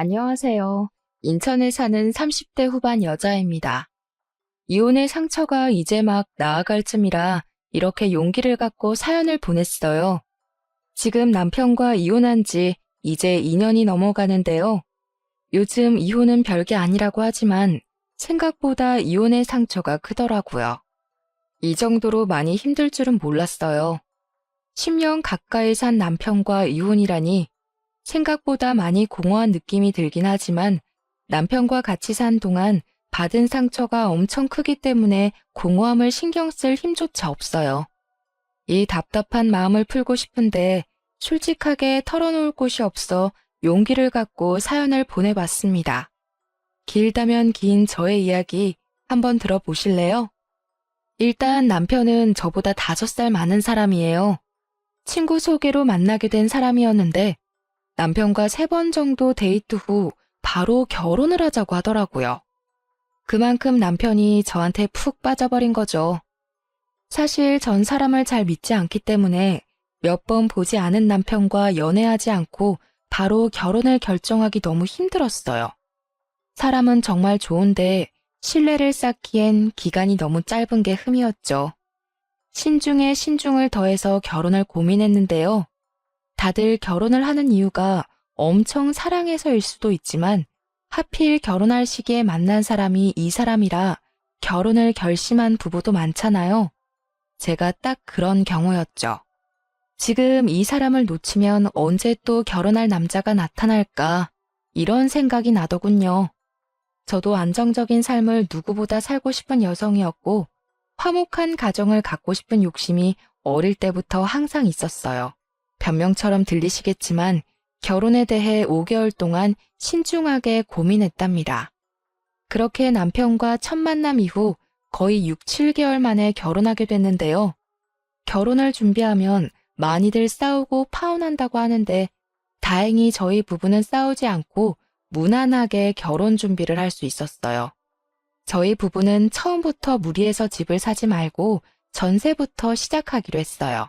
안녕하세요. 인천에 사는 30대 후반 여자입니다. 이혼의 상처가 이제 막 나아갈 쯤이라 이렇게 용기를 갖고 사연을 보냈어요. 지금 남편과 이혼한 지 이제 2년이 넘어가는데요. 요즘 이혼은 별게 아니라고 하지만 생각보다 이혼의 상처가 크더라고요. 이 정도로 많이 힘들 줄은 몰랐어요. 10년 가까이 산 남편과 이혼이라니 생각보다 많이 공허한 느낌이 들긴 하지만 남편과 같이 산 동안 받은 상처가 엄청 크기 때문에 공허함을 신경 쓸 힘조차 없어요. 이 답답한 마음을 풀고 싶은데 솔직하게 털어놓을 곳이 없어 용기를 갖고 사연을 보내봤습니다. 길다면 긴 저의 이야기 한번 들어보실래요? 일단 남편은 저보다 5살 많은 사람이에요. 친구 소개로 만나게 된 사람이었는데 남편과 3번 정도 데이트 후 바로 결혼을 하자고 하더라고요. 그만큼 남편이 저한테 푹 빠져버린 거죠. 사실 전 사람을 잘 믿지 않기 때문에 몇 번 보지 않은 남편과 연애하지 않고 바로 결혼을 결정하기 너무 힘들었어요. 사람은 정말 좋은데 신뢰를 쌓기엔 기간이 너무 짧은 게 흠이었죠. 신중에 신중을 더해서 결혼을 고민했는데요. 다들 결혼을 하는 이유가 엄청 사랑해서일 수도 있지만 하필 결혼할 시기에 만난 사람이 이 사람이라 결혼을 결심한 부부도 많잖아요. 제가 딱 그런 경우였죠. 지금 이 사람을 놓치면 언제 또 결혼할 남자가 나타날까 이런 생각이 나더군요. 저도 안정적인 삶을 누구보다 살고 싶은 여성이었고 화목한 가정을 갖고 싶은 욕심이 어릴 때부터 항상 있었어요. 변명처럼 들리시겠지만 결혼에 대해 5개월 동안 신중하게 고민했답니다. 그렇게 남편과 첫 만남 이후 거의 6, 7개월 만에 결혼하게 됐는데요. 결혼을 준비하면 많이들 싸우고 파혼한다고 하는데 다행히 저희 부부는 싸우지 않고 무난하게 결혼 준비를 할 수 있었어요. 저희 부부는 처음부터 무리해서 집을 사지 말고 전세부터 시작하기로 했어요.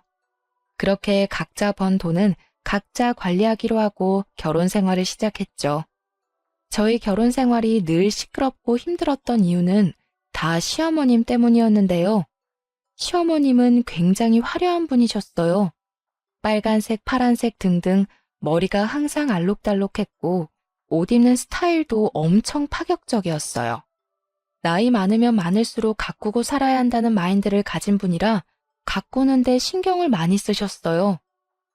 그렇게 각자 번 돈은 각자 관리하기로 하고 결혼 생활을 시작했죠. 저희 결혼 생활이 늘 시끄럽고 힘들었던 이유는 다 시어머님 때문이었는데요. 시어머님은 굉장히 화려한 분이셨어요. 빨간색, 파란색 등등 머리가 항상 알록달록했고 옷 입는 스타일도 엄청 파격적이었어요. 나이 많으면 많을수록 가꾸고 살아야 한다는 마인드를 가진 분이라 가꾸는데 신경을 많이 쓰셨어요.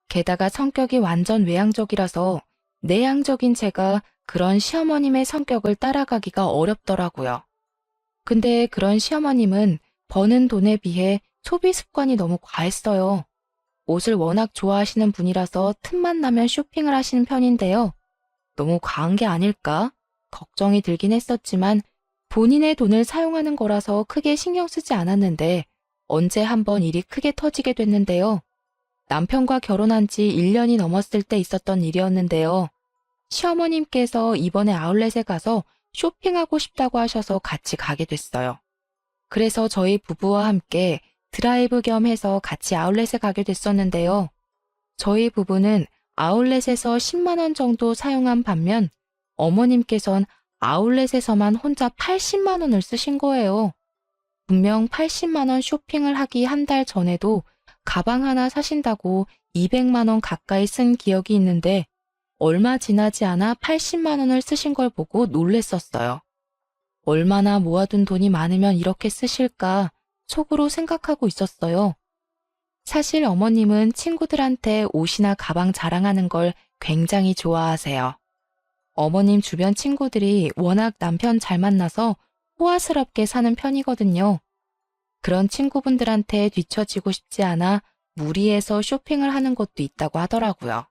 게다가 성격이 완전 외향적이라서 내향적인 제가 그런 시어머님의 성격을 따라가기가 어렵더라고요. 근데 그런 시어머님은 버는 돈에 비해 소비 습관이 너무 과했어요. 옷을 워낙 좋아하시는 분이라서 틈만 나면 쇼핑을 하시는 편인데요. 너무 과한 게 아닐까? 걱정이 들긴 했었지만 본인의 돈을 사용하는 거라서 크게 신경 쓰지 않았는데 언제 한번 일이 크게 터지게 됐는데요. 남편과 결혼한 지 1년이 넘었을 때 있었던 일이었는데요. 시어머님께서 이번에 아울렛에 가서 쇼핑하고 싶다고 하셔서 같이 가게 됐어요. 그래서 저희 부부와 함께 드라이브 겸 해서 같이 아울렛에 가게 됐었는데요. 저희 부부는 아울렛에서 10만 원 정도 사용한 반면 어머님께선 아울렛에서만 혼자 80만 원을 쓰신 거예요. 분명 80만 원 쇼핑을 하기 한 달 전에도 가방 하나 사신다고 200만 원 가까이 쓴 기억이 있는데 얼마 지나지 않아 80만 원을 쓰신 걸 보고 놀랬었어요. 얼마나 모아둔 돈이 많으면 이렇게 쓰실까 속으로 생각하고 있었어요. 사실 어머님은 친구들한테 옷이나 가방 자랑하는 걸 굉장히 좋아하세요. 어머님 주변 친구들이 워낙 남편 잘 만나서 호화스럽게 사는 편이거든요. 그런 친구분들한테 뒤처지고 싶지 않아 무리해서 쇼핑을 하는 것도 있다고 하더라고요.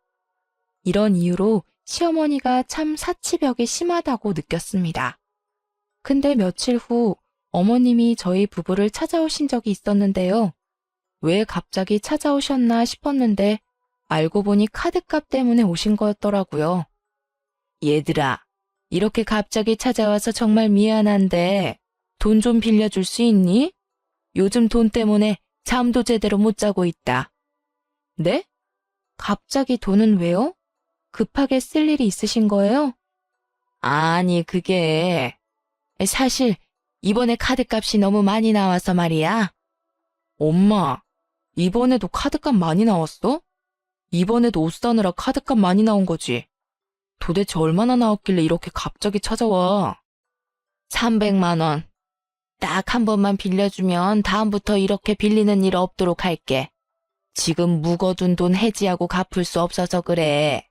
이런 이유로 시어머니가 참 사치벽이 심하다고 느꼈습니다. 근데 며칠 후 어머님이 저희 부부를 찾아오신 적이 있었는데요. 왜 갑자기 찾아오셨나 싶었는데 알고 보니 카드값 때문에 오신 거였더라고요. 얘들아, 이렇게 갑자기 찾아와서 정말 미안한데 돈 좀 빌려줄 수 있니? 요즘 돈 때문에 잠도 제대로 못 자고 있다. 네? 갑자기 돈은 왜요? 급하게 쓸 일이 있으신 거예요? 아니, 그게 사실 이번에 카드값이 너무 많이 나와서 말이야. 엄마, 이번에도 카드값 많이 나왔어? 이번에도 옷 사느라 카드값 많이 나온 거지. 도대체 얼마나 나왔길래 이렇게 갑자기 찾아와? 300만 원. 딱 한 번만 빌려주면 다음부터 이렇게 빌리는 일 없도록 할게. 지금 묵어둔 돈 해지하고 갚을 수 없어서 그래.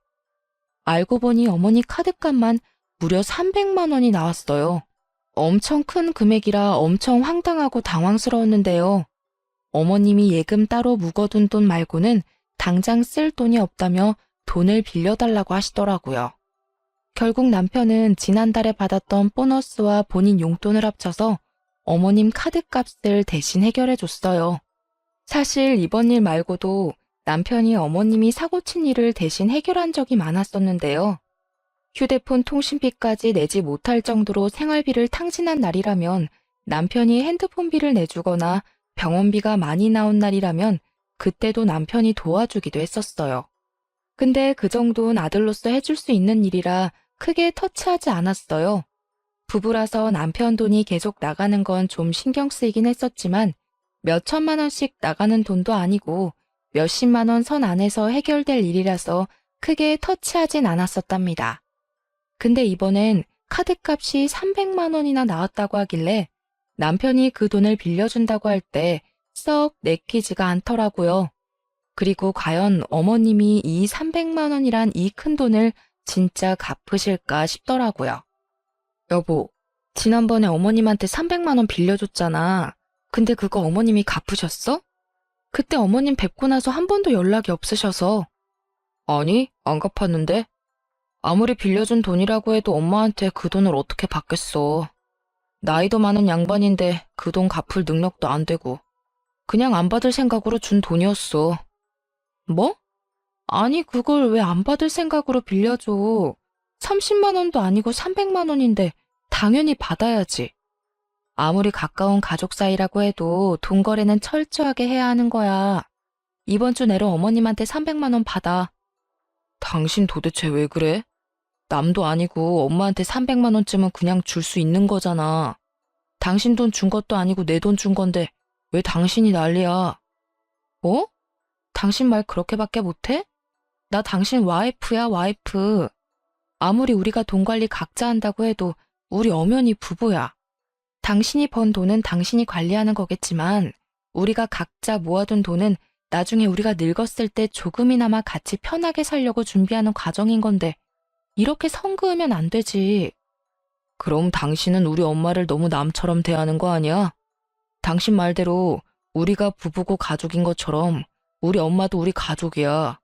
알고 보니 어머니 카드값만 무려 300만 원이 나왔어요. 엄청 큰 금액이라 엄청 황당하고 당황스러웠는데요. 어머님이 예금 따로 묵어둔 돈 말고는 당장 쓸 돈이 없다며 돈을 빌려달라고 하시더라고요. 결국 남편은 지난달에 받았던 보너스와 본인 용돈을 합쳐서 어머님 카드값을 대신 해결해 줬어요. 사실 이번 일 말고도 남편이 어머님이 사고친 일을 대신 해결한 적이 많았었는데요. 휴대폰 통신비까지 내지 못할 정도로 생활비를 탕진한 날이라면 남편이 핸드폰비를 내주거나 병원비가 많이 나온 날이라면 그때도 남편이 도와주기도 했었어요. 근데 그 정도는 아들로서 해줄 수 있는 일이라 크게 터치하지 않았어요. 부부라서 남편 돈이 계속 나가는 건 좀 신경 쓰이긴 했었지만 몇 천만 원씩 나가는 돈도 아니고 몇십만 원 선 안에서 해결될 일이라서 크게 터치하진 않았었답니다. 근데 이번엔 카드값이 300만 원이나 나왔다고 하길래 남편이 그 돈을 빌려준다고 할 때 썩 내키지가 않더라고요. 그리고 과연 어머님이 이 300만 원이란 이 큰 돈을 진짜 갚으실까 싶더라고요. 여보, 지난번에 어머님한테 300만 원 빌려줬잖아. 근데 그거 어머님이 갚으셨어? 그때 어머님 뵙고 나서 한 번도 연락이 없으셔서. 아니, 안 갚았는데. 아무리 빌려준 돈이라고 해도 엄마한테 그 돈을 어떻게 받겠어. 나이도 많은 양반인데 그 돈 갚을 능력도 안 되고. 그냥 안 받을 생각으로 준 돈이었어. 뭐? 아니, 그걸 왜 안 받을 생각으로 빌려줘. 30만 원도 아니고 300만 원인데 당연히 받아야지. 아무리 가까운 가족 사이라고 해도 돈 거래는 철저하게 해야 하는 거야. 이번 주 내로 어머님한테 300만 원 받아. 당신 도대체 왜 그래? 남도 아니고 엄마한테 300만 원쯤은 그냥 줄 수 있는 거잖아. 당신 돈 준 것도 아니고 내 돈 준 건데 왜 당신이 난리야? 뭐? 당신 말 그렇게밖에 못해? 나 당신 와이프야, 와이프. 아무리 우리가 돈 관리 각자 한다고 해도 우리 엄연히 부부야. 당신이 번 돈은 당신이 관리하는 거겠지만 우리가 각자 모아둔 돈은 나중에 우리가 늙었을 때 조금이나마 같이 편하게 살려고 준비하는 과정인 건데 이렇게 선 그으면 안 되지. 그럼 당신은 우리 엄마를 너무 남처럼 대하는 거 아니야? 당신 말대로 우리가 부부고 가족인 것처럼 우리 엄마도 우리 가족이야.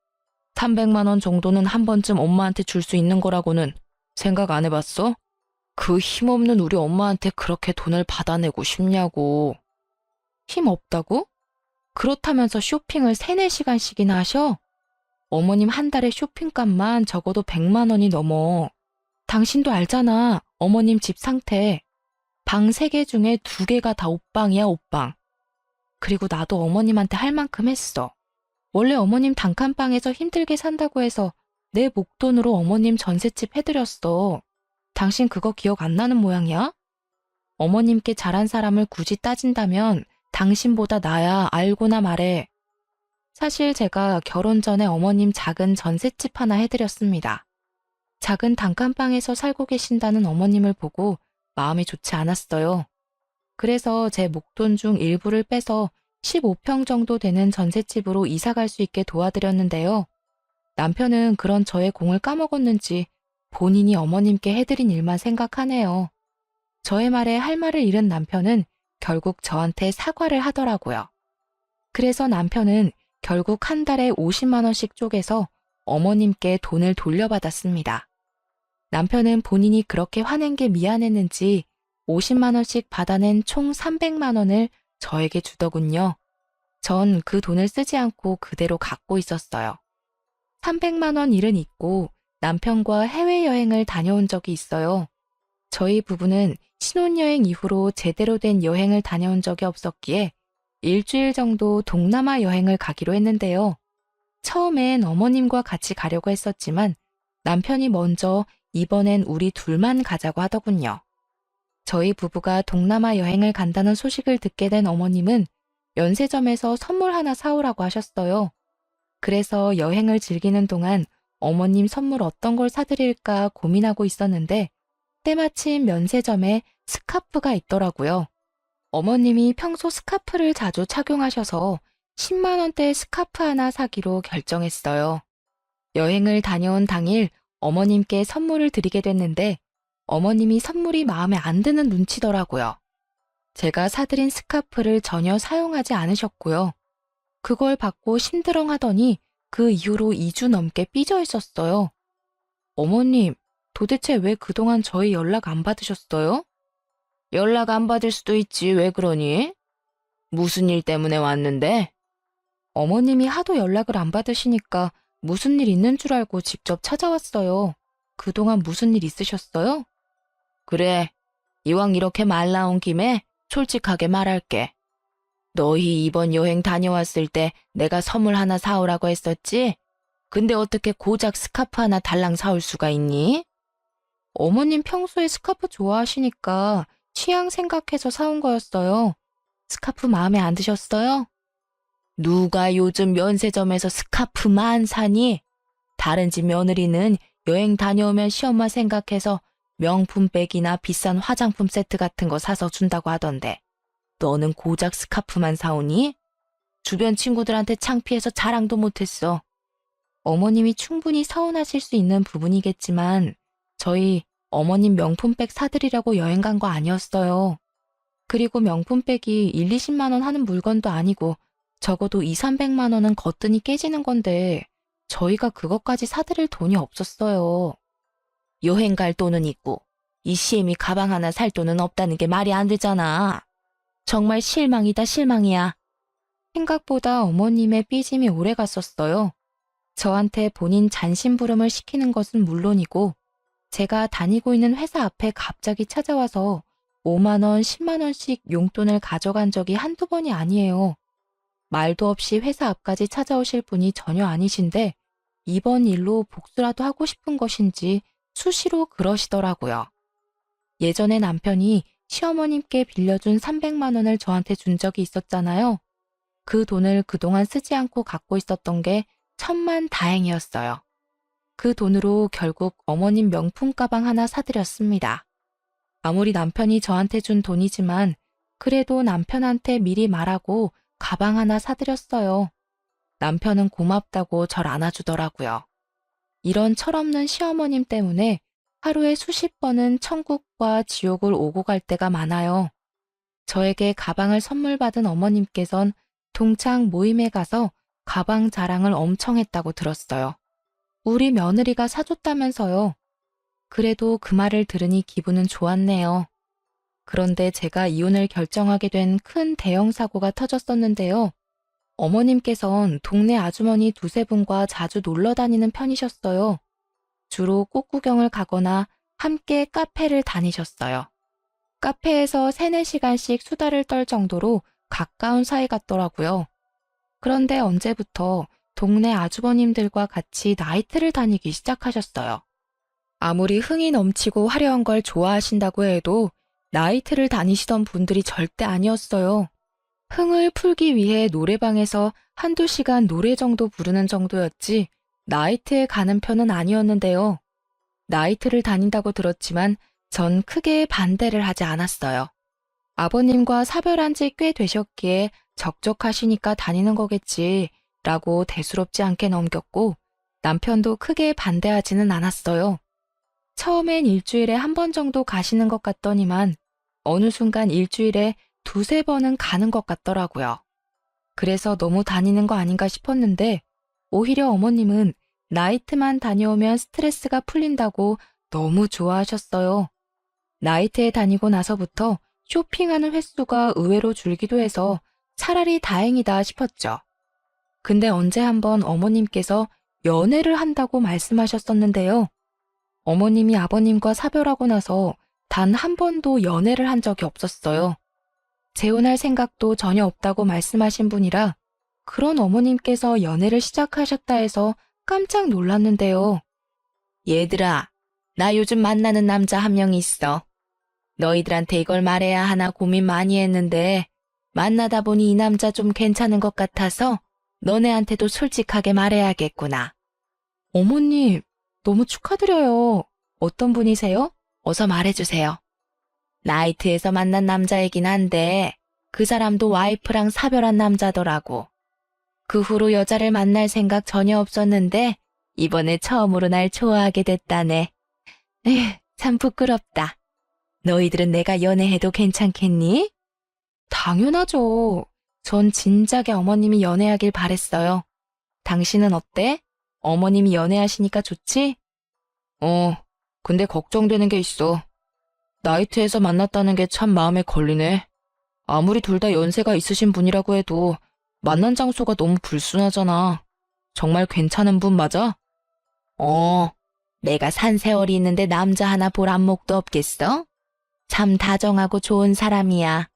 300만 원 정도는 한 번쯤 엄마한테 줄 수 있는 거라고는 생각 안 해봤어? 그 힘없는 우리 엄마한테 그렇게 돈을 받아내고 싶냐고. 힘 없다고? 그렇다면서 쇼핑을 3, 4시간씩이나 하셔? 어머님 한 달에 쇼핑값만 적어도 100만 원이 넘어. 당신도 알잖아, 어머님 집 상태. 방 3개 중에 2개가 다 옷방이야, 옷방. 그리고 나도 어머님한테 할 만큼 했어. 원래 어머님 단칸방에서 힘들게 산다고 해서 내 목돈으로 어머님 전셋집 해드렸어. 당신 그거 기억 안 나는 모양이야? 어머님께 잘한 사람을 굳이 따진다면 당신보다 나야, 알고나 말해. 사실 제가 결혼 전에 어머님 작은 전셋집 하나 해드렸습니다. 작은 단칸방에서 살고 계신다는 어머님을 보고 마음이 좋지 않았어요. 그래서 제 목돈 중 일부를 빼서 15평 정도 되는 전셋집으로 이사 갈 수 있게 도와드렸는데요. 남편은 그런 저의 공을 까먹었는지 본인이 어머님께 해드린 일만 생각하네요. 저의 말에 할 말을 잃은 남편은 결국 저한테 사과를 하더라고요. 그래서 남편은 결국 한 달에 50만 원씩 쪼개서 어머님께 돈을 돌려받았습니다. 남편은 본인이 그렇게 화낸 게 미안했는지 50만 원씩 받아낸 총 300만 원을 저에게 주더군요. 전 그 돈을 쓰지 않고 그대로 갖고 있었어요. 300만 원 일은 있고 남편과 해외여행을 다녀온 적이 있어요. 저희 부부는 신혼여행 이후로 제대로 된 여행을 다녀온 적이 없었기에 일주일 정도 동남아 여행을 가기로 했는데요. 처음엔 어머님과 같이 가려고 했었지만 남편이 먼저 이번엔 우리 둘만 가자고 하더군요. 저희 부부가 동남아 여행을 간다는 소식을 듣게 된 어머님은 면세점에서 선물 하나 사오라고 하셨어요. 그래서 여행을 즐기는 동안 어머님 선물 어떤 걸 사드릴까 고민하고 있었는데 때마침 면세점에 스카프가 있더라고요. 어머님이 평소 스카프를 자주 착용하셔서 10만 원대 스카프 하나 사기로 결정했어요. 여행을 다녀온 당일 어머님께 선물을 드리게 됐는데 어머님이 선물이 마음에 안 드는 눈치더라고요. 제가 사드린 스카프를 전혀 사용하지 않으셨고요. 그걸 받고 심드렁하더니 그 이후로 2주 넘게 삐져 있었어요. 어머님, 도대체 왜 그동안 저희 연락 안 받으셨어요? 연락 안 받을 수도 있지, 왜 그러니? 무슨 일 때문에 왔는데? 어머님이 하도 연락을 안 받으시니까 무슨 일 있는 줄 알고 직접 찾아왔어요. 그동안 무슨 일 있으셨어요? 그래, 이왕 이렇게 말 나온 김에 솔직하게 말할게. 너희 이번 여행 다녀왔을 때 내가 선물 하나 사오라고 했었지? 근데 어떻게 고작 스카프 하나 달랑 사올 수가 있니? 어머님 평소에 스카프 좋아하시니까 취향 생각해서 사온 거였어요. 스카프 마음에 안 드셨어요? 누가 요즘 면세점에서 스카프만 사니? 다른 집 며느리는 여행 다녀오면 시엄마 생각해서 명품백이나 비싼 화장품 세트 같은 거 사서 준다고 하던데 너는 고작 스카프만 사오니? 주변 친구들한테 창피해서 자랑도 못했어. 어머님이 충분히 서운하실 수 있는 부분이겠지만 저희 어머님 명품백 사드리려고 여행 간 거 아니었어요. 그리고 명품백이 1, 20만 원 하는 물건도 아니고 적어도 2, 300만 원은 거뜬히 깨지는 건데 저희가 그것까지 사드릴 돈이 없었어요. 여행 갈 돈은 있고 이 시애미 가방 하나 살 돈은 없다는 게 말이 안 되잖아. 정말 실망이다 실망이야. 생각보다 어머님의 삐짐이 오래 갔었어요. 저한테 본인 잔심부름을 시키는 것은 물론이고 제가 다니고 있는 회사 앞에 갑자기 찾아와서 5만 원, 10만 원씩 용돈을 가져간 적이 한두 번이 아니에요. 말도 없이 회사 앞까지 찾아오실 분이 전혀 아니신데 이번 일로 복수라도 하고 싶은 것인지 수시로 그러시더라고요. 예전에 남편이 시어머님께 빌려준 300만 원을 저한테 준 적이 있었잖아요. 그 돈을 그동안 쓰지 않고 갖고 있었던 게 천만 다행이었어요. 그 돈으로 결국 어머님 명품 가방 하나 사드렸습니다. 아무리 남편이 저한테 준 돈이지만 그래도 남편한테 미리 말하고 가방 하나 사드렸어요. 남편은 고맙다고 절 안아주더라고요. 이런 철없는 시어머님 때문에 하루에 수십 번은 천국과 지옥을 오고 갈 때가 많아요. 저에게 가방을 선물 받은 어머님께선 동창 모임에 가서 가방 자랑을 엄청 했다고 들었어요. 우리 며느리가 사줬다면서요. 그래도 그 말을 들으니 기분은 좋았네요. 그런데 제가 이혼을 결정하게 된 큰 대형 사고가 터졌었는데요. 어머님께선 동네 아주머니 두세 분과 자주 놀러 다니는 편이셨어요. 주로 꽃구경을 가거나 함께 카페를 다니셨어요. 카페에서 3, 4시간씩 수다를 떨 정도로 가까운 사이 같더라고요. 그런데 언제부터 동네 아주버님들과 같이 나이트를 다니기 시작하셨어요. 아무리 흥이 넘치고 화려한 걸 좋아하신다고 해도 나이트를 다니시던 분들이 절대 아니었어요. 흥을 풀기 위해 노래방에서 한두 시간 노래 정도 부르는 정도였지 나이트에 가는 편은 아니었는데요. 나이트를 다닌다고 들었지만 전 크게 반대를 하지 않았어요. 아버님과 사별한 지 꽤 되셨기에 적적하시니까 다니는 거겠지 라고 대수롭지 않게 넘겼고 남편도 크게 반대하지는 않았어요. 처음엔 일주일에 한 번 정도 가시는 것 같더니만 어느 순간 일주일에 두세 번은 가는 것 같더라고요. 그래서 너무 다니는 거 아닌가 싶었는데 오히려 어머님은 나이트만 다녀오면 스트레스가 풀린다고 너무 좋아하셨어요. 나이트에 다니고 나서부터 쇼핑하는 횟수가 의외로 줄기도 해서 차라리 다행이다 싶었죠. 근데 언제 한번 어머님께서 연애를 한다고 말씀하셨었는데요. 어머님이 아버님과 사별하고 나서 단 한 번도 연애를 한 적이 없었어요. 재혼할 생각도 전혀 없다고 말씀하신 분이라 그런 어머님께서 연애를 시작하셨다 해서 깜짝 놀랐는데요. 얘들아, 나 요즘 만나는 남자 한 명 있어. 너희들한테 이걸 말해야 하나 고민 많이 했는데 만나다 보니 이 남자 좀 괜찮은 것 같아서 너네한테도 솔직하게 말해야겠구나. 어머님, 너무 축하드려요. 어떤 분이세요? 어서 말해주세요. 나이트에서 만난 남자이긴 한데 그 사람도 와이프랑 사별한 남자더라고. 그 후로 여자를 만날 생각 전혀 없었는데 이번에 처음으로 날 좋아하게 됐다네. 에휴, 참 부끄럽다. 너희들은 내가 연애해도 괜찮겠니? 당연하죠. 전 진작에 어머님이 연애하길 바랬어요. 당신은 어때? 어머님이 연애하시니까 좋지? 근데 걱정되는 게 있어. 나이트에서 만났다는 게 참 마음에 걸리네. 아무리 둘 다 연세가 있으신 분이라고 해도 만난 장소가 너무 불순하잖아. 정말 괜찮은 분 맞아? 내가 산 세월이 있는데 남자 하나 볼 안목도 없겠어? 참 다정하고 좋은 사람이야.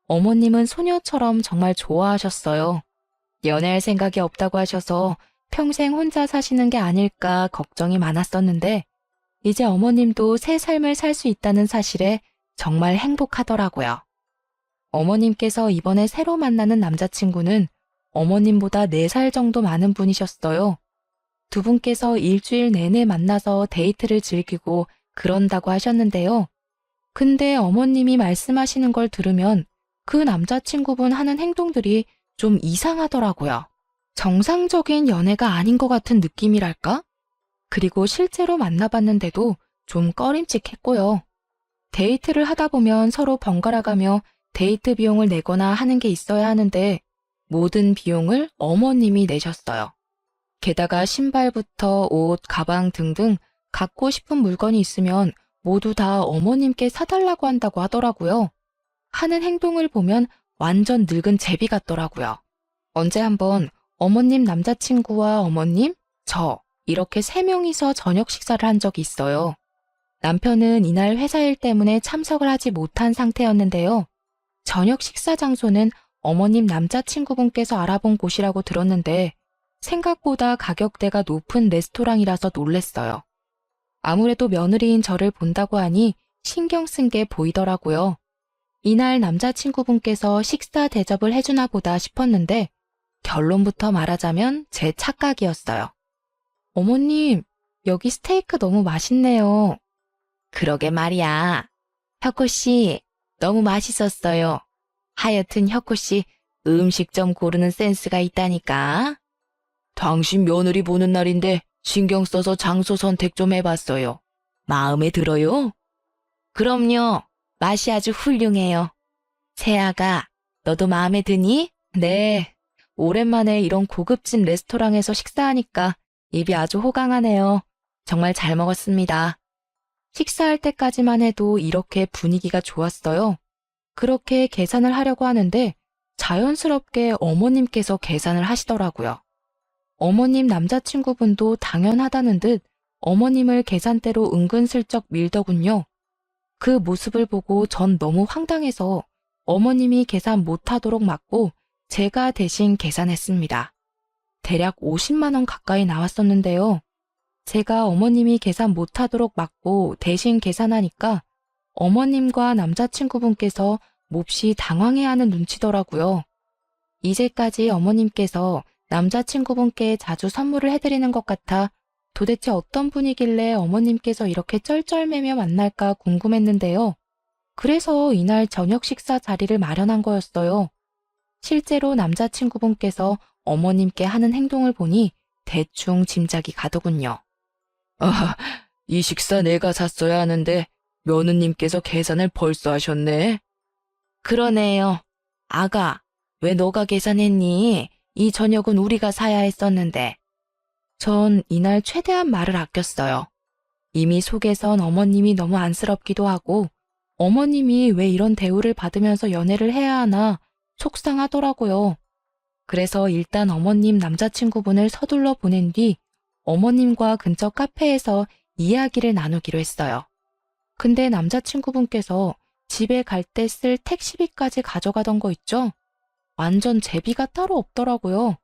어머님은 소녀처럼 정말 좋아하셨어요. 연애할 생각이 없다고 하셔서 평생 혼자 사시는 게 아닐까 걱정이 많았었는데 이제 어머님도 새 삶을 살 수 있다는 사실에 정말 행복하더라고요. 어머님께서 이번에 새로 만나는 남자친구는 어머님보다 4살 정도 많은 분이셨어요. 두 분께서 일주일 내내 만나서 데이트를 즐기고 그런다고 하셨는데요. 근데 어머님이 말씀하시는 걸 들으면 그 남자친구분 하는 행동들이 좀 이상하더라고요. 정상적인 연애가 아닌 것 같은 느낌이랄까? 그리고 실제로 만나봤는데도 좀 꺼림칙했고요. 데이트를 하다 보면 서로 번갈아가며 데이트 비용을 내거나 하는 게 있어야 하는데 모든 비용을 어머님이 내셨어요. 게다가 신발부터 옷, 가방 등등 갖고 싶은 물건이 있으면 모두 다 어머님께 사달라고 한다고 하더라고요. 하는 행동을 보면 완전 늙은 제비 같더라고요. 언제 한번 어머님 남자친구와 어머님, 저 이렇게 3명이서 저녁 식사를 한 적이 있어요. 남편은 이날 회사 일 때문에 참석을 하지 못한 상태였는데요. 저녁 식사 장소는 어머님 남자친구분께서 알아본 곳이라고 들었는데 생각보다 가격대가 높은 레스토랑이라서 놀랬어요. 아무래도 며느리인 저를 본다고 하니 신경 쓴 게 보이더라고요. 이날 남자친구분께서 식사 대접을 해주나 보다 싶었는데 결론부터 말하자면 제 착각이었어요. 어머님, 여기 스테이크 너무 맛있네요. 그러게 말이야. 혁호씨, 너무 맛있었어요. 하여튼 혁호씨, 음식점 고르는 센스가 있다니까. 당신 며느리 보는 날인데 신경 써서 장소 선택 좀 해봤어요. 마음에 들어요? 그럼요. 맛이 아주 훌륭해요. 세아가, 너도 마음에 드니? 네. 오랜만에 이런 고급진 레스토랑에서 식사하니까 입이 아주 호강하네요. 정말 잘 먹었습니다. 식사할 때까지만 해도 이렇게 분위기가 좋았어요. 그렇게 계산을 하려고 하는데 자연스럽게 어머님께서 계산을 하시더라고요. 어머님 남자친구분도 당연하다는 듯 어머님을 계산대로 은근슬쩍 밀더군요. 그 모습을 보고 전 너무 황당해서 어머님이 계산 못하도록 막고 제가 대신 계산했습니다. 대략 50만 원 가까이 나왔었는데요. 제가 어머님이 계산 못하도록 막고 대신 계산하니까 어머님과 남자친구분께서 몹시 당황해하는 눈치더라고요. 이제까지 어머님께서 남자친구분께 자주 선물을 해드리는 것 같아 도대체 어떤 분이길래 어머님께서 이렇게 쩔쩔매며 만날까 궁금했는데요. 그래서 이날 저녁 식사 자리를 마련한 거였어요. 실제로 남자친구분께서 어머님께 하는 행동을 보니 대충 짐작이 가더군요. 이 식사 내가 샀어야 하는데 며느님께서 계산을 벌써 하셨네. 그러네요. 아가, 왜 너가 계산했니? 이 저녁은 우리가 사야 했었는데. 전 이날 최대한 말을 아꼈어요. 이미 속에선 어머님이 너무 안쓰럽기도 하고 어머님이 왜 이런 대우를 받으면서 연애를 해야 하나 속상하더라고요. 그래서 일단 어머님 남자친구분을 서둘러 보낸 뒤 어머님과 근처 카페에서 이야기를 나누기로 했어요. 근데 남자친구분께서 집에 갈 때 쓸 택시비까지 가져가던 거 있죠? 완전 제비가 따로 없더라고요.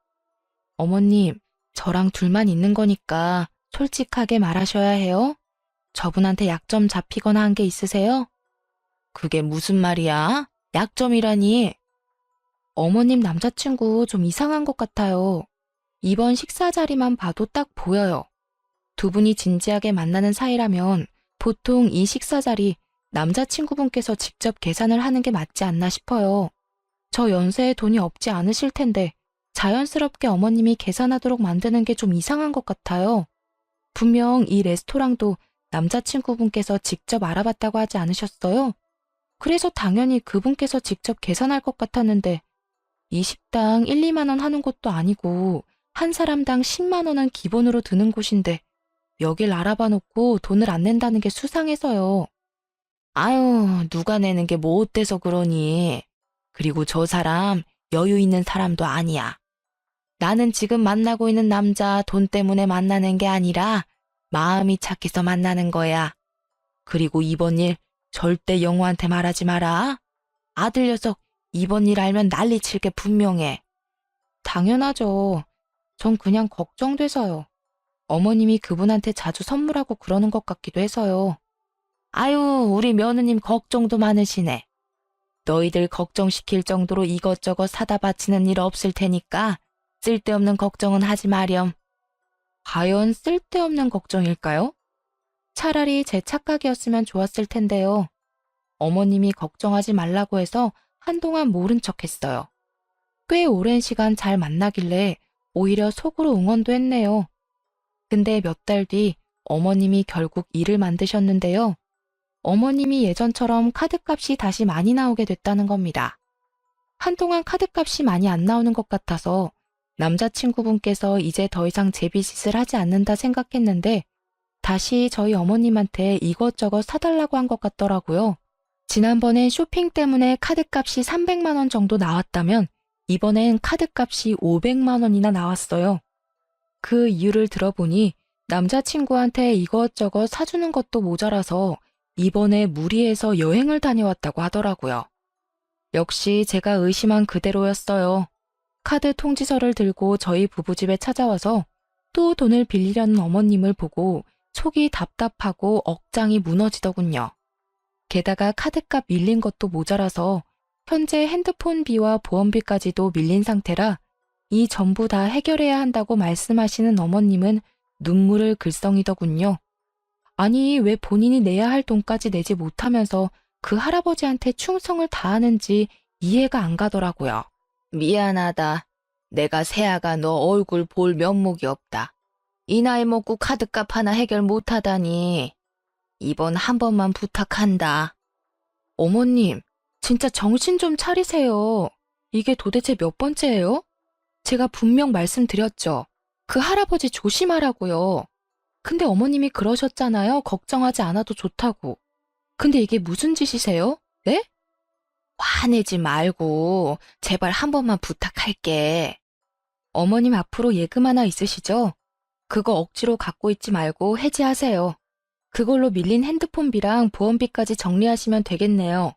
어머님, 저랑 둘만 있는 거니까 솔직하게 말하셔야 해요. 저분한테 약점 잡히거나 한 게 있으세요? 그게 무슨 말이야? 약점이라니? 어머님 남자친구 좀 이상한 것 같아요. 이번 식사 자리만 봐도 딱 보여요. 두 분이 진지하게 만나는 사이라면 보통 이 식사 자리 남자친구분께서 직접 계산을 하는 게 맞지 않나 싶어요. 저 연세에 돈이 없지 않으실 텐데 자연스럽게 어머님이 계산하도록 만드는 게 좀 이상한 것 같아요. 분명 이 레스토랑도 남자친구분께서 직접 알아봤다고 하지 않으셨어요? 그래서 당연히 그분께서 직접 계산할 것 같았는데 이 식당 1, 2만 원 하는 곳도 아니고 한 사람당 10만 원은 기본으로 드는 곳인데 여길 알아봐 놓고 돈을 안 낸다는 게 수상해서요. 아유, 누가 내는 게 뭐 어때서 그러니? 그리고 저 사람 여유 있는 사람도 아니야. 나는 지금 만나고 있는 남자 돈 때문에 만나는 게 아니라 마음이 착해서 만나는 거야. 그리고 이번 일 절대 영호한테 말하지 마라. 아들 녀석 이번 일 알면 난리 칠 게 분명해. 당연하죠. 전 그냥 걱정돼서요. 어머님이 그분한테 자주 선물하고 그러는 것 같기도 해서요. 아유, 우리 며느님 걱정도 많으시네. 너희들 걱정시킬 정도로 이것저것 사다 바치는 일 없을 테니까 쓸데없는 걱정은 하지 마렴. 과연 쓸데없는 걱정일까요? 차라리 제 착각이었으면 좋았을 텐데요. 어머님이 걱정하지 말라고 해서 한동안 모른 척 했어요. 꽤 오랜 시간 잘 만나길래 오히려 속으로 응원도 했네요. 근데 몇 달 뒤 어머님이 결국 일을 만드셨는데요. 어머님이 예전처럼 카드값이 다시 많이 나오게 됐다는 겁니다. 한동안 카드값이 많이 안 나오는 것 같아서 남자친구분께서 이제 더 이상 제비짓을 하지 않는다 생각했는데 다시 저희 어머님한테 이것저것 사달라고 한 것 같더라고요. 지난번엔 쇼핑 때문에 카드값이 300만 원 정도 나왔다면 이번엔 카드값이 500만 원이나 나왔어요. 그 이유를 들어보니 남자친구한테 이것저것 사주는 것도 모자라서 이번에 무리해서 여행을 다녀왔다고 하더라고요. 역시 제가 의심한 그대로였어요. 카드 통지서를 들고 저희 부부집에 찾아와서 또 돈을 빌리려는 어머님을 보고 속이 답답하고 억장이 무너지더군요. 게다가 카드값 밀린 것도 모자라서 현재 핸드폰비와 보험비까지도 밀린 상태라 이 전부 다 해결해야 한다고 말씀하시는 어머님은 눈물을 글썽이더군요. 아니, 왜 본인이 내야 할 돈까지 내지 못하면서 그 할아버지한테 충성을 다하는지 이해가 안 가더라고요. 미안하다. 내가 새아가 너 얼굴 볼 면목이 없다. 이 나이 먹고 카드값 하나 해결 못하다니. 이번 한 번만 부탁한다. 어머님, 진짜 정신 좀 차리세요. 이게 도대체 몇 번째예요? 제가 분명 말씀드렸죠. 그 할아버지 조심하라고요. 근데 어머님이 그러셨잖아요. 걱정하지 않아도 좋다고. 근데 이게 무슨 짓이세요? 네? 화내지 말고 제발 한 번만 부탁할게. 어머님 앞으로 예금 하나 있으시죠? 그거 억지로 갖고 있지 말고 해지하세요. 그걸로 밀린 핸드폰비랑 보험비까지 정리하시면 되겠네요.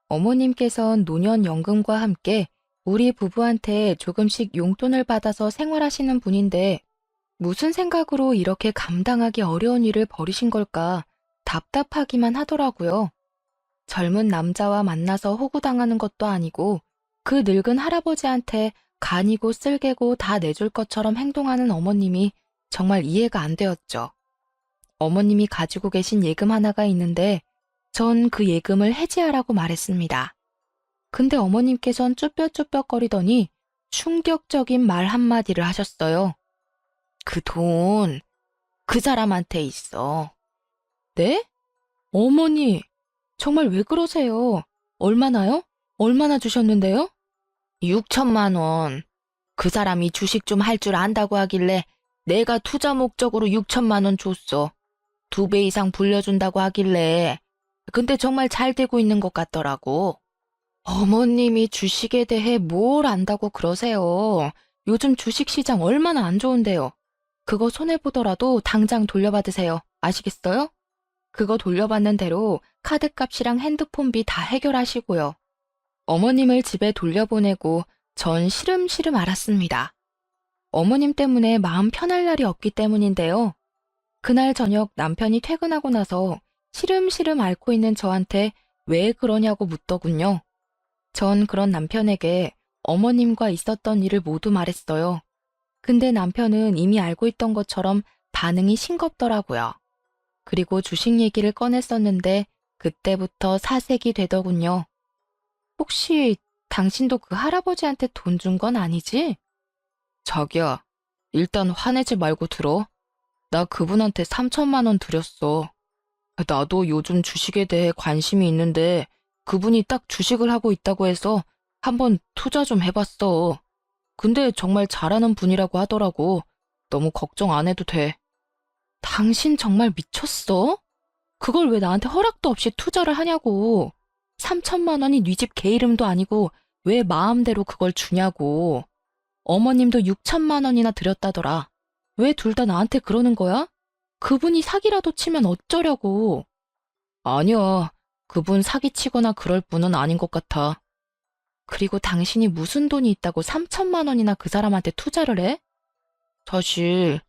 어머님께선 노년연금과 함께 우리 부부한테 조금씩 용돈을 받아서 생활하시는 분인데 무슨 생각으로 이렇게 감당하기 어려운 일을 벌이신 걸까 답답하기만 하더라고요. 젊은 남자와 만나서 호구당하는 것도 아니고 그 늙은 할아버지한테 간이고 쓸개고 다 내줄 것처럼 행동하는 어머님이 정말 이해가 안 되었죠. 어머님이 가지고 계신 예금 하나가 있는데 전 그 예금을 해지하라고 말했습니다. 근데 어머님께선 쭈뼛쭈뼛거리더니 충격적인 말 한마디를 하셨어요. 그 돈, 그 사람한테 있어. 네? 어머니, 정말 왜 그러세요? 얼마나요? 얼마나 주셨는데요? 6천만 원. 그 사람이 주식 좀 할 줄 안다고 하길래 내가 투자 목적으로 6천만 원 줬어. 2배 이상 불려준다고 하길래. 근데 정말 잘 되고 있는 것 같더라고. 어머님이 주식에 대해 뭘 안다고 그러세요. 요즘 주식시장 얼마나 안 좋은데요. 그거 손해보더라도 당장 돌려받으세요. 아시겠어요? 그거 돌려받는 대로 카드값이랑 핸드폰비 다 해결하시고요. 어머님을 집에 돌려보내고 전 시름시름 알았습니다. 어머님 때문에 마음 편할 날이 없기 때문인데요. 그날 저녁 남편이 퇴근하고 나서 시름시름 앓고 있는 저한테 왜 그러냐고 묻더군요. 전 그런 남편에게 어머님과 있었던 일을 모두 말했어요. 근데 남편은 이미 알고 있던 것처럼 반응이 싱겁더라고요. 그리고 주식 얘기를 꺼냈었는데 그때부터 사색이 되더군요. 혹시 당신도 그 할아버지한테 돈 준 건 아니지? 자기야, 일단 화내지 말고 들어. 나 그분한테 3천만 원 드렸어. 나도 요즘 주식에 대해 관심이 있는데 그분이 딱 주식을 하고 있다고 해서 한번 투자 좀 해봤어. 근데 정말 잘하는 분이라고 하더라고. 너무 걱정 안 해도 돼. 당신 정말 미쳤어? 그걸 왜 나한테 허락도 없이 투자를 하냐고. 3천만 원이 네 집 개 이름도 아니고 왜 마음대로 그걸 주냐고. 어머님도 6천만 원이나 드렸다더라. 왜 둘 다 나한테 그러는 거야? 그분이 사기라도 치면 어쩌려고. 아니야. 그분 사기치거나 그럴 분은 아닌 것 같아. 그리고 당신이 무슨 돈이 있다고 3천만 원이나 그 사람한테 투자를 해? 사실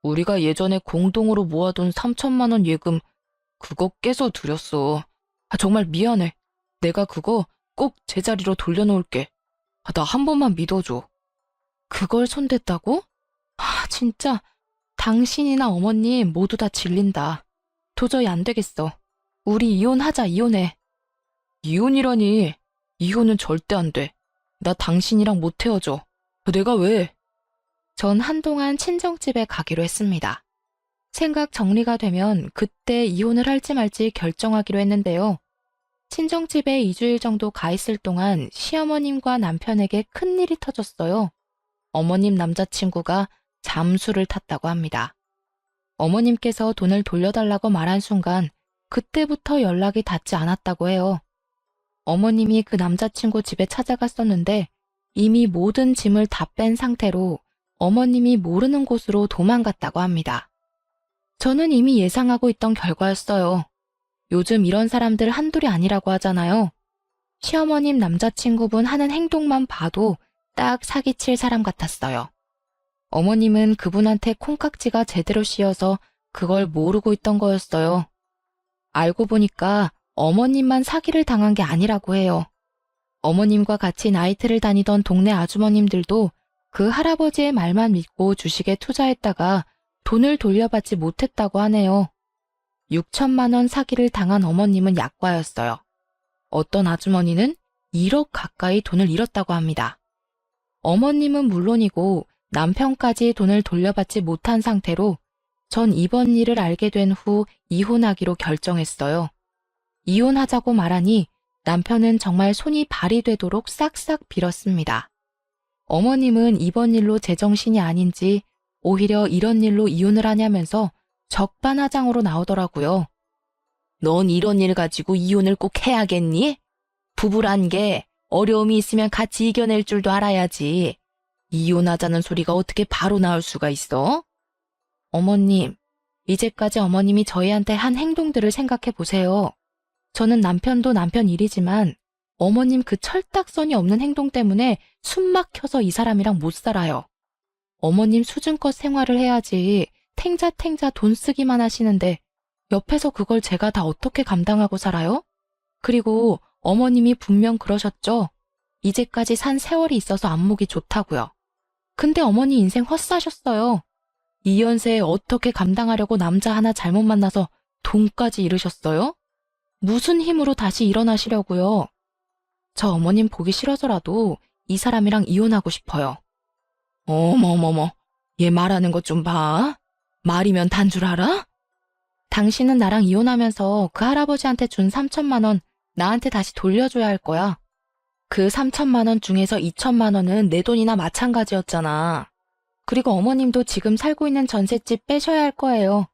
우리가 예전에 공동으로 모아둔 3천만 원 예금 그거 깨서 드렸어. 정말 미안해. 내가 그거 꼭 제자리로 돌려놓을게. 나 한 번만 믿어줘. 그걸 손댔다고? 진짜 당신이나 어머님 모두 다 질린다. 도저히 안 되겠어. 우리 이혼하자, 이혼해. 이혼이라니. 이혼은 절대 안 돼. 나 당신이랑 못 헤어져. 내가 왜? 전 한동안 친정집에 가기로 했습니다. 생각 정리가 되면 그때 이혼을 할지 말지 결정하기로 했는데요. 친정집에 2주일 정도 가 있을 동안 시어머님과 남편에게 큰일이 터졌어요. 어머님 남자친구가 잠수를 탔다고 합니다. 어머님께서 돈을 돌려달라고 말한 순간 그때부터 연락이 닿지 않았다고 해요. 어머님이 그 남자친구 집에 찾아갔었는데 이미 모든 짐을 다 뺀 상태로 어머님이 모르는 곳으로 도망갔다고 합니다. 저는 이미 예상하고 있던 결과였어요. 요즘 이런 사람들 한둘이 아니라고 하잖아요. 시어머님 남자친구분 하는 행동만 봐도 딱 사기칠 사람 같았어요. 어머님은 그분한테 콩깍지가 제대로 씌어서 그걸 모르고 있던 거였어요. 알고 보니까 어머님만 사기를 당한 게 아니라고 해요. 어머님과 같이 나이트를 다니던 동네 아주머님들도 그 할아버지의 말만 믿고 주식에 투자했다가 돈을 돌려받지 못했다고 하네요. 6천만 원 사기를 당한 어머님은 약과였어요. 어떤 아주머니는 1억 가까이 돈을 잃었다고 합니다. 어머님은 물론이고 남편까지 돈을 돌려받지 못한 상태로 전 이번 일을 알게 된 후 이혼하기로 결정했어요. 이혼하자고 말하니 남편은 정말 손이 발이 되도록 싹싹 빌었습니다. 어머님은 이번 일로 제정신이 아닌지 오히려 이런 일로 이혼을 하냐면서 적반하장으로 나오더라고요. 넌 이런 일 가지고 이혼을 꼭 해야겠니? 부부란 게 어려움이 있으면 같이 이겨낼 줄도 알아야지. 이혼하자는 소리가 어떻게 바로 나올 수가 있어? 어머님, 이제까지 어머님이 저희한테 한 행동들을 생각해 보세요. 저는 남편도 남편 일이지만 어머님 그 철딱선이 없는 행동 때문에 숨 막혀서 이 사람이랑 못 살아요. 어머님 수준껏 생활을 해야지 탱자탱자 돈 쓰기만 하시는데 옆에서 그걸 제가 다 어떻게 감당하고 살아요? 그리고 어머님이 분명 그러셨죠? 이제까지 산 세월이 있어서 안목이 좋다고요. 근데 어머니 인생 헛사셨어요. 이 연세에 어떻게 감당하려고 남자 하나 잘못 만나서 돈까지 잃으셨어요? 무슨 힘으로 다시 일어나시려고요? 저 어머님 보기 싫어서라도 이 사람이랑 이혼하고 싶어요. 어머머머, 얘 말하는 것 좀 봐. 말이면 단 줄 알아? 당신은 나랑 이혼하면서 그 할아버지한테 준 3천만 원 나한테 다시 돌려줘야 할 거야. 그 3천만 원 중에서 2천만 원은 내 돈이나 마찬가지였잖아. 그리고 어머님도 지금 살고 있는 전셋집 빼셔야 할 거예요.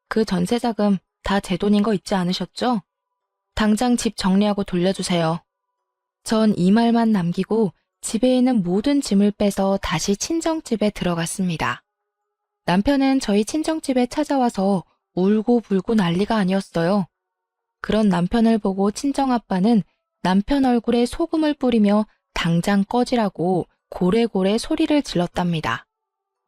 그 전세자금 다 제 돈인 거 잊지 않으셨죠? 당장 집 정리하고 돌려주세요. 전 이 말만 남기고 집에 있는 모든 짐을 빼서 다시 친정집에 들어갔습니다. 남편은 저희 친정집에 찾아와서 울고불고 난리가 아니었어요. 그런 남편을 보고 친정아빠는 남편 얼굴에 소금을 뿌리며 당장 꺼지라고 고래고래 소리를 질렀답니다.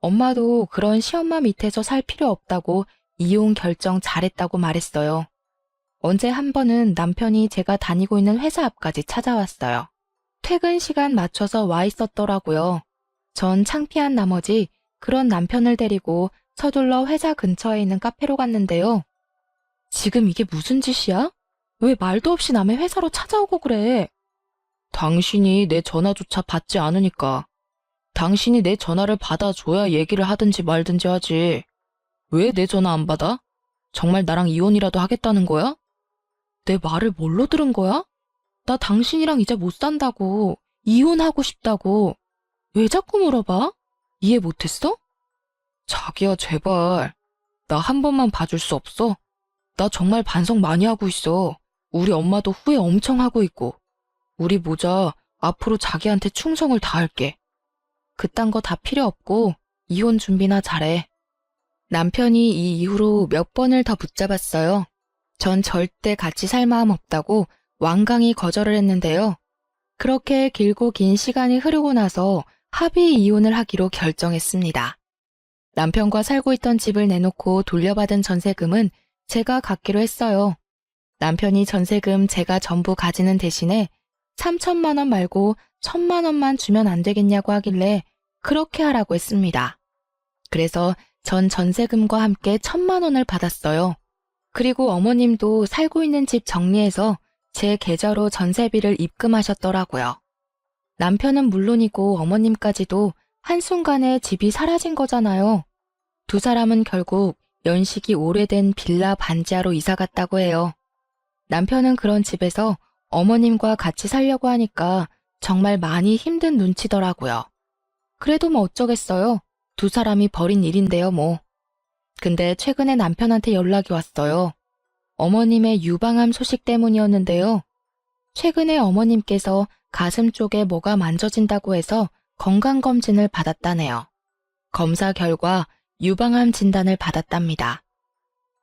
엄마도 그런 시엄마 밑에서 살 필요 없다고 이혼 결정 잘했다고 말했어요. 언제 한 번은 남편이 제가 다니고 있는 회사 앞까지 찾아왔어요. 퇴근 시간 맞춰서 와 있었더라고요. 전 창피한 나머지 그런 남편을 데리고 서둘러 회사 근처에 있는 카페로 갔는데요. 지금 이게 무슨 짓이야? 왜 말도 없이 남의 회사로 찾아오고 그래? 당신이 내 전화조차 받지 않으니까. 당신이 내 전화를 받아줘야 얘기를 하든지 말든지 하지. 왜 내 전화 안 받아? 정말 나랑 이혼이라도 하겠다는 거야? 내 말을 뭘로 들은 거야? 나 당신이랑 이제 못 산다고. 이혼하고 싶다고. 왜 자꾸 물어봐? 이해 못했어? 자기야, 제발. 나 한 번만 봐줄 수 없어? 나 정말 반성 많이 하고 있어. 우리 엄마도 후회 엄청 하고 있고. 우리 모자 앞으로 자기한테 충성을 다할게. 그딴 거 다 필요 없고 이혼 준비나 잘해. 남편이 이 이후로 몇 번을 더 붙잡았어요. 전 절대 같이 살 마음 없다고 완강히 거절을 했는데요. 그렇게 길고 긴 시간이 흐르고 나서 합의 이혼을 하기로 결정했습니다. 남편과 살고 있던 집을 내놓고 돌려받은 전세금은 제가 갖기로 했어요. 남편이 전세금 제가 전부 가지는 대신에 3천만 원 말고 1,000만 원만 주면 안 되겠냐고 하길래 그렇게 하라고 했습니다. 그래서 전 전세금과 함께 1,000만 원을 받았어요. 그리고 어머님도 살고 있는 집 정리해서 제 계좌로 전세비를 입금하셨더라고요. 남편은 물론이고 어머님까지도 한순간에 집이 사라진 거잖아요. 두 사람은 결국 연식이 오래된 빌라 반지하로 이사 갔다고 해요. 남편은 그런 집에서 어머님과 같이 살려고 하니까 정말 많이 힘든 눈치더라고요. 그래도 뭐 어쩌겠어요. 두 사람이 벌인 일인데요, 뭐. 근데 최근에 남편한테 연락이 왔어요. 어머님의 유방암 소식 때문이었는데요. 최근에 어머님께서 가슴 쪽에 뭐가 만져진다고 해서 건강검진을 받았다네요. 검사 결과 유방암 진단을 받았답니다.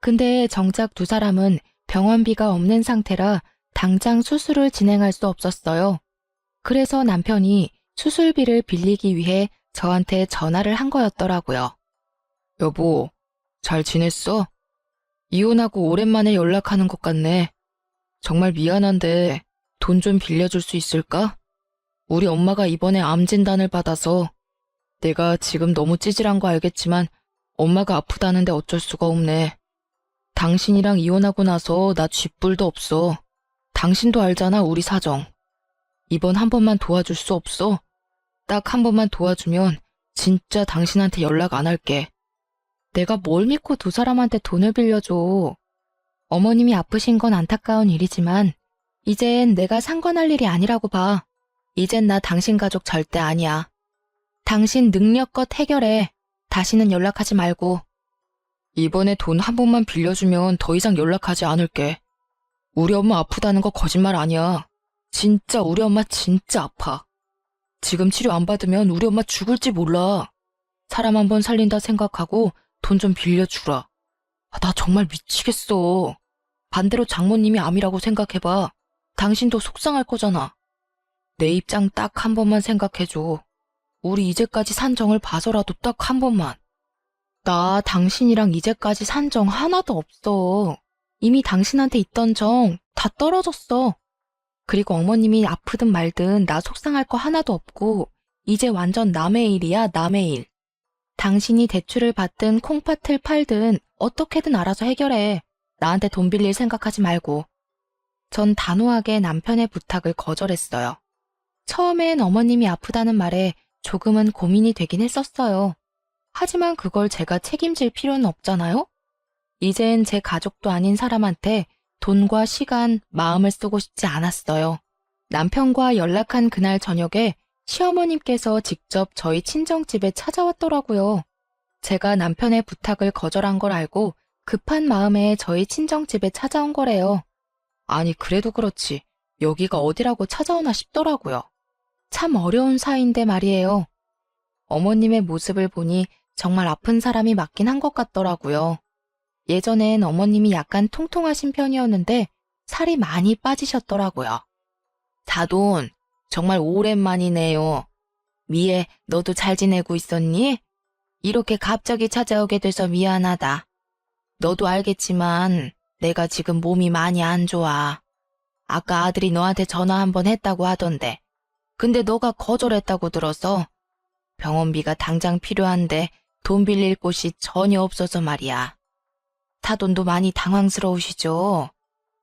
근데 정작 두 사람은 병원비가 없는 상태라 당장 수술을 진행할 수 없었어요. 그래서 남편이 수술비를 빌리기 위해 저한테 전화를 한 거였더라고요. 여보, 잘 지냈어? 이혼하고 오랜만에 연락하는 것 같네. 정말 미안한데 돈 좀 빌려줄 수 있을까? 우리 엄마가 이번에 암 진단을 받아서 내가 지금 너무 찌질한 거 알겠지만 엄마가 아프다는데 어쩔 수가 없네. 당신이랑 이혼하고 나서 나 쥐뿔도 없어. 당신도 알잖아, 우리 사정. 이번 한 번만 도와줄 수 없어? 딱 한 번만 도와주면 진짜 당신한테 연락 안 할게. 내가 뭘 믿고 두 사람한테 돈을 빌려줘. 어머님이 아프신 건 안타까운 일이지만 이젠 내가 상관할 일이 아니라고 봐. 이젠 나 당신 가족 절대 아니야. 당신 능력껏 해결해. 다시는 연락하지 말고. 이번에 돈 한 번만 빌려주면 더 이상 연락하지 않을게. 우리 엄마 아프다는 거 거짓말 아니야. 진짜 우리 엄마 진짜 아파. 지금 치료 안 받으면 우리 엄마 죽을지 몰라. 사람 한 번 살린다 생각하고 돈 좀 빌려주라. 나 정말 미치겠어. 반대로 장모님이 암이라고 생각해봐. 당신도 속상할 거잖아. 내 입장 딱 한 번만 생각해줘. 우리 이제까지 산 정을 봐서라도 딱 한 번만. 나 당신이랑 이제까지 산 정 하나도 없어. 이미 당신한테 있던 정 다 떨어졌어. 그리고 어머님이 아프든 말든 나 속상할 거 하나도 없고 이제 완전 남의 일이야, 남의 일. 당신이 대출을 받든 콩팥을 팔든 어떻게든 알아서 해결해. 나한테 돈 빌릴 생각하지 말고. 전 단호하게 남편의 부탁을 거절했어요. 처음엔 어머님이 아프다는 말에 조금은 고민이 되긴 했었어요. 하지만 그걸 제가 책임질 필요는 없잖아요? 이젠 제 가족도 아닌 사람한테 돈과 시간, 마음을 쓰고 싶지 않았어요. 남편과 연락한 그날 저녁에 시어머님께서 직접 저희 친정집에 찾아왔더라고요. 제가 남편의 부탁을 거절한 걸 알고 급한 마음에 저희 친정집에 찾아온 거래요. 아니, 그래도 그렇지. 여기가 어디라고 찾아오나 싶더라고요. 참 어려운 사이인데 말이에요. 어머님의 모습을 보니 정말 아픈 사람이 맞긴 한 것 같더라고요. 예전엔 어머님이 약간 통통하신 편이었는데 살이 많이 빠지셨더라고요. 사돈, 정말 오랜만이네요. 미애, 너도 잘 지내고 있었니? 이렇게 갑자기 찾아오게 돼서 미안하다. 너도 알겠지만 내가 지금 몸이 많이 안 좋아. 아까 아들이 너한테 전화 한번 했다고 하던데. 근데 너가 거절했다고 들어서 병원비가 당장 필요한데 돈 빌릴 곳이 전혀 없어서 말이야. 타돈도 많이 당황스러우시죠?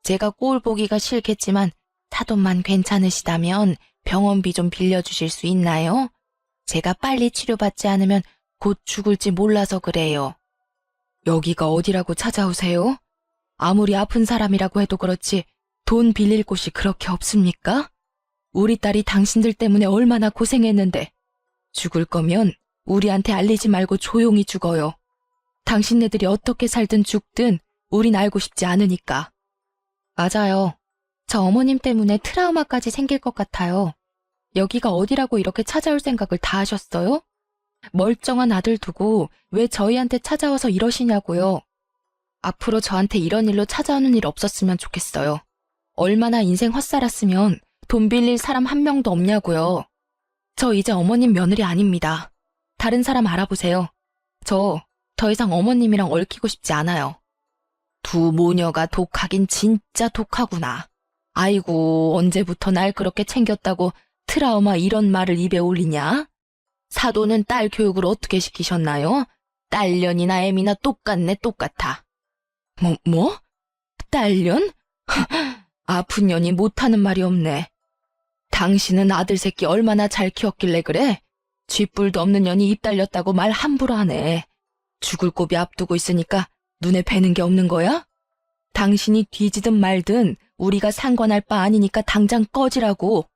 제가 꼴 보기가 싫겠지만 타돈만 괜찮으시다면 병원비 좀 빌려주실 수 있나요? 제가 빨리 치료받지 않으면 곧 죽을지 몰라서 그래요. 여기가 어디라고 찾아오세요? 아무리 아픈 사람이라고 해도 그렇지 돈 빌릴 곳이 그렇게 없습니까? 우리 딸이 당신들 때문에 얼마나 고생했는데 죽을 거면 우리한테 알리지 말고 조용히 죽어요. 당신네들이 어떻게 살든 죽든 우린 알고 싶지 않으니까. 맞아요. 저 어머님 때문에 트라우마까지 생길 것 같아요. 여기가 어디라고 이렇게 찾아올 생각을 다 하셨어요? 멀쩡한 아들 두고 왜 저희한테 찾아와서 이러시냐고요. 앞으로 저한테 이런 일로 찾아오는 일 없었으면 좋겠어요. 얼마나 인생 헛살았으면 돈 빌릴 사람 한 명도 없냐고요. 저 이제 어머님 며느리 아닙니다. 다른 사람 알아보세요. 저 더 이상 어머님이랑 얽히고 싶지 않아요. 두 모녀가 독하긴 진짜 독하구나. 아이고, 언제부터 날 그렇게 챙겼다고 트라우마 이런 말을 입에 올리냐? 사돈은 딸 교육을 어떻게 시키셨나요? 딸년이나 애미나 똑같네, 똑같아. 뭐? 딸년? 아픈 년이 못하는 말이 없네. 당신은 아들 새끼 얼마나 잘 키웠길래 그래? 쥐뿔도 없는 년이 입 달렸다고 말 함부로 하네. 죽을 고비 앞두고 있으니까 눈에 뵈는 게 없는 거야? 당신이 뒤지든 말든 우리가 상관할 바 아니니까 당장 꺼지라고.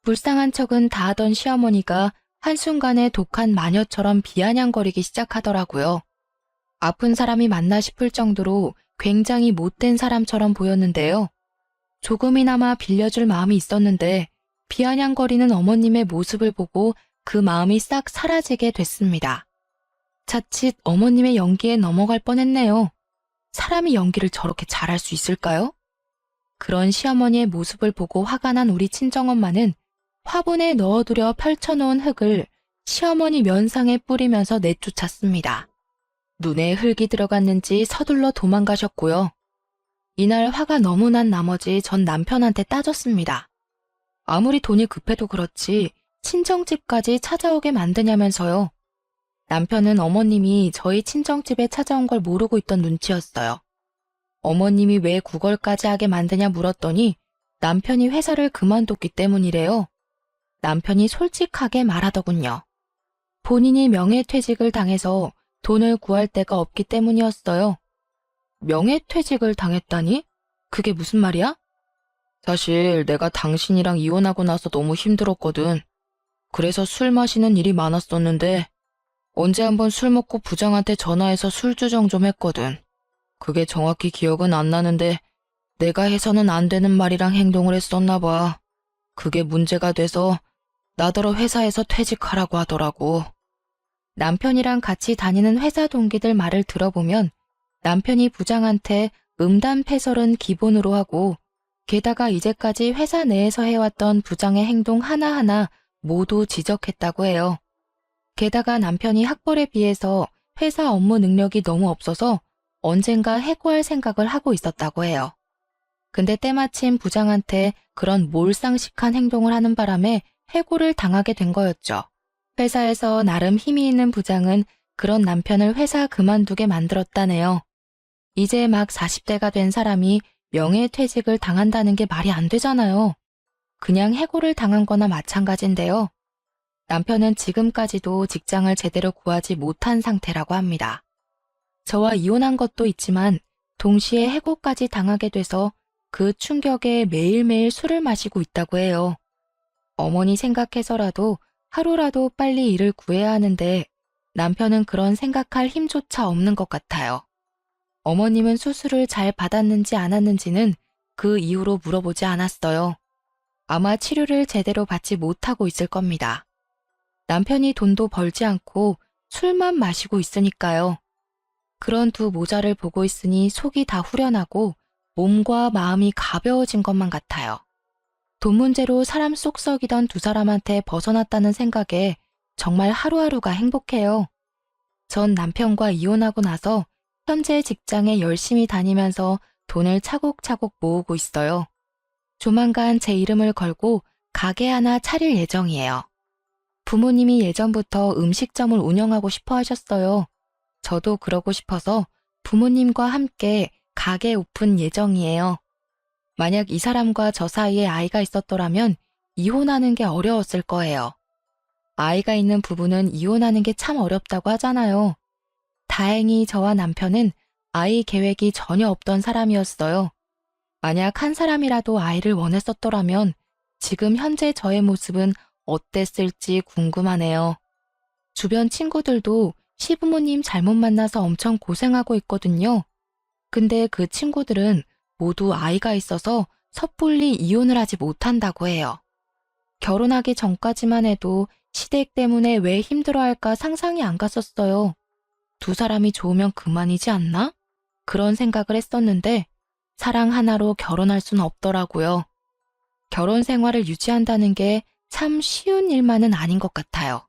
불쌍한 척은 다 하던 시어머니가 한순간에 독한 마녀처럼 비아냥거리기 시작하더라고요. 아픈 사람이 맞나 싶을 정도로 굉장히 못된 사람처럼 보였는데요. 조금이나마 빌려줄 마음이 있었는데 비아냥거리는 어머님의 모습을 보고 그 마음이 싹 사라지게 됐습니다. 자칫 어머님의 연기에 넘어갈 뻔했네요. 사람이 연기를 저렇게 잘할 수 있을까요? 그런 시어머니의 모습을 보고 화가 난 우리 친정엄마는 화분에 넣어두려 펼쳐놓은 흙을 시어머니 면상에 뿌리면서 내쫓았습니다. 눈에 흙이 들어갔는지 서둘러 도망가셨고요. 이날 화가 너무 난 나머지 전 남편한테 따졌습니다. 아무리 돈이 급해도 그렇지 친정집까지 찾아오게 만드냐면서요. 남편은 어머님이 저희 친정집에 찾아온 걸 모르고 있던 눈치였어요. 어머님이 왜 구걸까지 하게 만드냐 물었더니 남편이 회사를 그만뒀기 때문이래요. 남편이 솔직하게 말하더군요. 본인이 명예퇴직을 당해서 돈을 구할 데가 없기 때문이었어요. 명예퇴직을 당했다니? 그게 무슨 말이야? 사실 내가 당신이랑 이혼하고 나서 너무 힘들었거든. 그래서 술 마시는 일이 많았었는데 언제 한번 술 먹고 부장한테 전화해서 술 주정 좀 했거든. 그게 정확히 기억은 안 나는데 내가 해서는 안 되는 말이랑 행동을 했었나 봐. 그게 문제가 돼서 나더러 회사에서 퇴직하라고 하더라고. 남편이랑 같이 다니는 회사 동기들 말을 들어보면 남편이 부장한테 음담패설은 기본으로 하고 게다가 이제까지 회사 내에서 해왔던 부장의 행동 하나하나 모두 지적했다고 해요. 게다가 남편이 학벌에 비해서 회사 업무 능력이 너무 없어서 언젠가 해고할 생각을 하고 있었다고 해요. 근데 때마침 부장한테 그런 몰상식한 행동을 하는 바람에 해고를 당하게 된 거였죠. 회사에서 나름 힘이 있는 부장은 그런 남편을 회사 그만두게 만들었다네요. 이제 막 40대가 된 사람이 명예퇴직을 당한다는 게 말이 안 되잖아요. 그냥 해고를 당한 거나 마찬가지인데요. 남편은 지금까지도 직장을 제대로 구하지 못한 상태라고 합니다. 저와 이혼한 것도 있지만 동시에 해고까지 당하게 돼서 그 충격에 매일매일 술을 마시고 있다고 해요. 어머니 생각해서라도 하루라도 빨리 일을 구해야 하는데 남편은 그런 생각할 힘조차 없는 것 같아요. 어머님은 수술을 잘 받았는지 안 받았는지는 그 이후로 물어보지 않았어요. 아마 치료를 제대로 받지 못하고 있을 겁니다. 남편이 돈도 벌지 않고 술만 마시고 있으니까요. 그런 두 모자를 보고 있으니 속이 다 후련하고 몸과 마음이 가벼워진 것만 같아요. 돈 문제로 사람 속 썩이던 두 사람한테 벗어났다는 생각에 정말 하루하루가 행복해요. 전 남편과 이혼하고 나서 현재 직장에 열심히 다니면서 돈을 차곡차곡 모으고 있어요. 조만간 제 이름을 걸고 가게 하나 차릴 예정이에요. 부모님이 예전부터 음식점을 운영하고 싶어 하셨어요. 저도 그러고 싶어서 부모님과 함께 가게 오픈 예정이에요. 만약 이 사람과 저 사이에 아이가 있었더라면 이혼하는 게 어려웠을 거예요. 아이가 있는 부부는 이혼하는 게 참 어렵다고 하잖아요. 다행히 저와 남편은 아이 계획이 전혀 없던 사람이었어요. 만약 한 사람이라도 아이를 원했었더라면 지금 현재 저의 모습은 어땠을지 궁금하네요. 주변 친구들도 시부모님 잘못 만나서 엄청 고생하고 있거든요. 근데 그 친구들은 모두 아이가 있어서 섣불리 이혼을 하지 못한다고 해요. 결혼하기 전까지만 해도 시댁 때문에 왜 힘들어할까 상상이 안 갔었어요. 두 사람이 좋으면 그만이지 않나? 그런 생각을 했었는데 사랑 하나로 결혼할 순 없더라고요. 결혼 생활을 유지한다는 게 참 쉬운 일만은 아닌 것 같아요.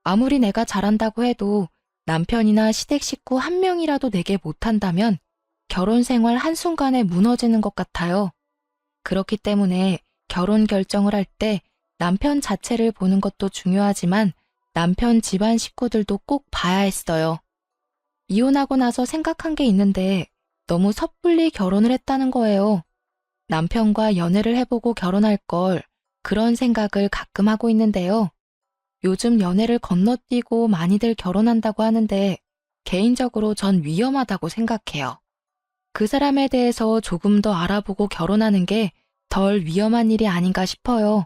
아무리 내가 잘한다고 해도 남편이나 시댁 식구 한 명이라도 내게 못한다면 결혼 생활 한순간에 무너지는 것 같아요. 그렇기 때문에 결혼 결정을 할 때 남편 자체를 보는 것도 중요하지만 남편 집안 식구들도 꼭 봐야 했어요. 이혼하고 나서 생각한 게 있는데 너무 섣불리 결혼을 했다는 거예요. 남편과 연애를 해보고 결혼할 걸 그런 생각을 가끔 하고 있는데요. 요즘 연애를 건너뛰고 많이들 결혼한다고 하는데 개인적으로 전 위험하다고 생각해요. 그 사람에 대해서 조금 더 알아보고 결혼하는 게 덜 위험한 일이 아닌가 싶어요.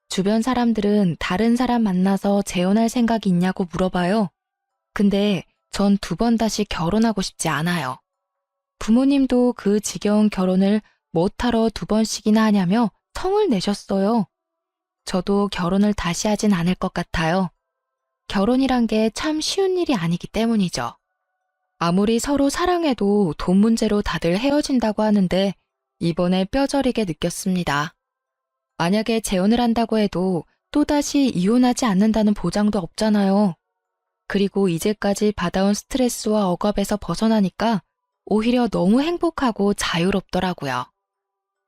주변 사람들은 다른 사람 만나서 재혼할 생각이 있냐고 물어봐요. 근데 전 두 번 다시 결혼하고 싶지 않아요. 부모님도 그 지겨운 결혼을 못하러 두 번씩이나 하냐며 성을 내셨어요. 저도 결혼을 다시 하진 않을 것 같아요. 결혼이란 게 참 쉬운 일이 아니기 때문이죠. 아무리 서로 사랑해도 돈 문제로 다들 헤어진다고 하는데 이번에 뼈저리게 느꼈습니다. 만약에 재혼을 한다고 해도 또다시 이혼하지 않는다는 보장도 없잖아요. 그리고 이제까지 받아온 스트레스와 억압에서 벗어나니까 오히려 너무 행복하고 자유롭더라고요.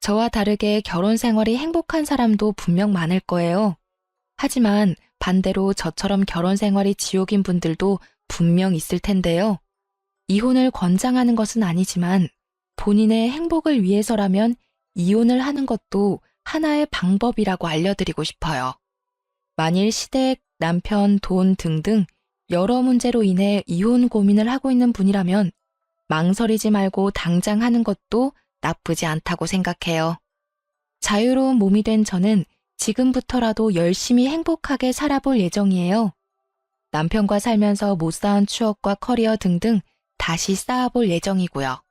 저와 다르게 결혼 생활이 행복한 사람도 분명 많을 거예요. 하지만 반대로 저처럼 결혼 생활이 지옥인 분들도 분명 있을 텐데요. 이혼을 권장하는 것은 아니지만 본인의 행복을 위해서라면 이혼을 하는 것도 하나의 방법이라고 알려드리고 싶어요. 만일 시댁, 남편, 돈 등등 여러 문제로 인해 이혼 고민을 하고 있는 분이라면 망설이지 말고 당장 하는 것도 나쁘지 않다고 생각해요. 자유로운 몸이 된 저는 지금부터라도 열심히 행복하게 살아볼 예정이에요. 남편과 살면서 못 쌓은 추억과 커리어 등등 다시 쌓아볼 예정이고요.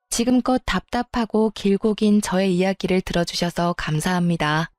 지금껏 답답하고 길고 긴 저의 이야기를 들어주셔서 감사합니다.